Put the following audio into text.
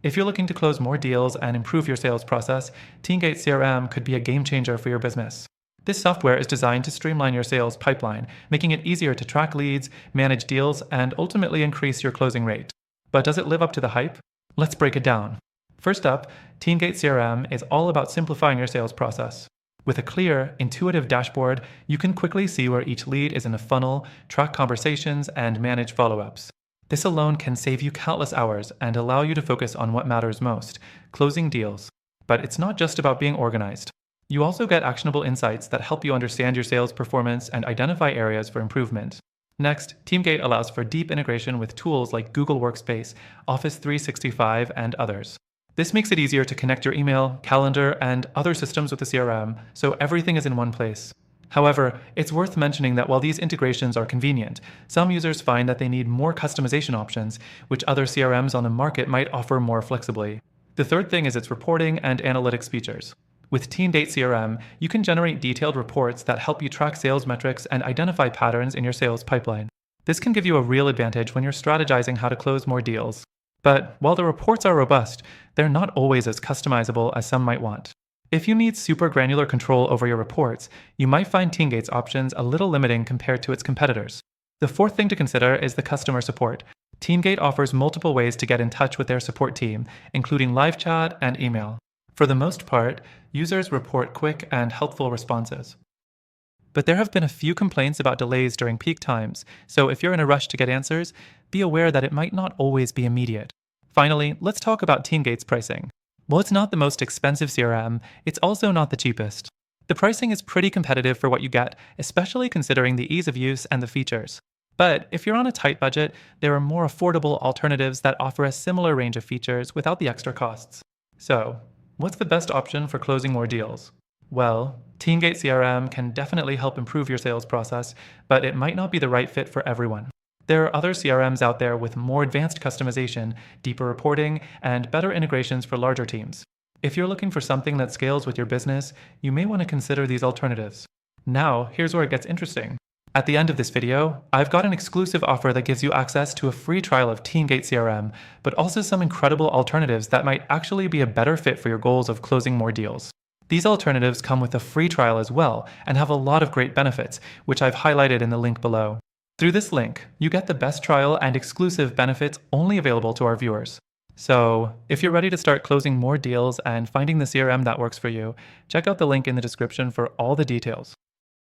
If you're looking to close more deals and improve your sales process, TeamGate CRM could be a game changer for your business. This software is designed to streamline your sales pipeline, making it easier to track leads, manage deals, and ultimately increase your closing rate. But does it live up to the hype? Let's break it down. First up, TeamGate CRM is all about simplifying your sales process. With a clear, intuitive dashboard, you can quickly see where each lead is in a funnel, track conversations, and manage follow-ups. This alone can save you countless hours and allow you to focus on what matters most, closing deals. But it's not just about being organized. You also get actionable insights that help you understand your sales performance and identify areas for improvement. Next, TeamGate allows for deep integration with tools like Google Workspace, Office 365, and others. This makes it easier to connect your email, calendar, and other systems with the CRM, so everything is in one place. However, it's worth mentioning that while these integrations are convenient, some users find that they need more customization options, which other CRMs on the market might offer more flexibly. The third thing is its reporting and analytics features. With TeamGate CRM, you can generate detailed reports that help you track sales metrics and identify patterns in your sales pipeline. This can give you a real advantage when you're strategizing how to close more deals. But while the reports are robust, they're not always as customizable as some might want. If you need super granular control over your reports, you might find TeamGate's options a little limiting compared to its competitors. The fourth thing to consider is the customer support. TeamGate offers multiple ways to get in touch with their support team, including live chat and email. For the most part, users report quick and helpful responses. But there have been a few complaints about delays during peak times, so if you're in a rush to get answers, be aware that it might not always be immediate. Finally, let's talk about TeamGate's pricing. While it's not the most expensive CRM, it's also not the cheapest. The pricing is pretty competitive for what you get, especially considering the ease of use and the features. But if you're on a tight budget, there are more affordable alternatives that offer a similar range of features without the extra costs. So, what's the best option for closing more deals? Well, TeamGate CRM can definitely help improve your sales process, but it might not be the right fit for everyone. There are other CRMs out there with more advanced customization, deeper reporting, and better integrations for larger teams. If you're looking for something that scales with your business, you may want to consider these alternatives. Now, here's where it gets interesting. At the end of this video, I've got an exclusive offer that gives you access to a free trial of TeamGate CRM, but also some incredible alternatives that might actually be a better fit for your goals of closing more deals. These alternatives come with a free trial as well and have a lot of great benefits, which I've highlighted in the link below. Through this link, you get the best trial and exclusive benefits only available to our viewers. So, if you're ready to start closing more deals and finding the CRM that works for you, check out the link in the description for all the details.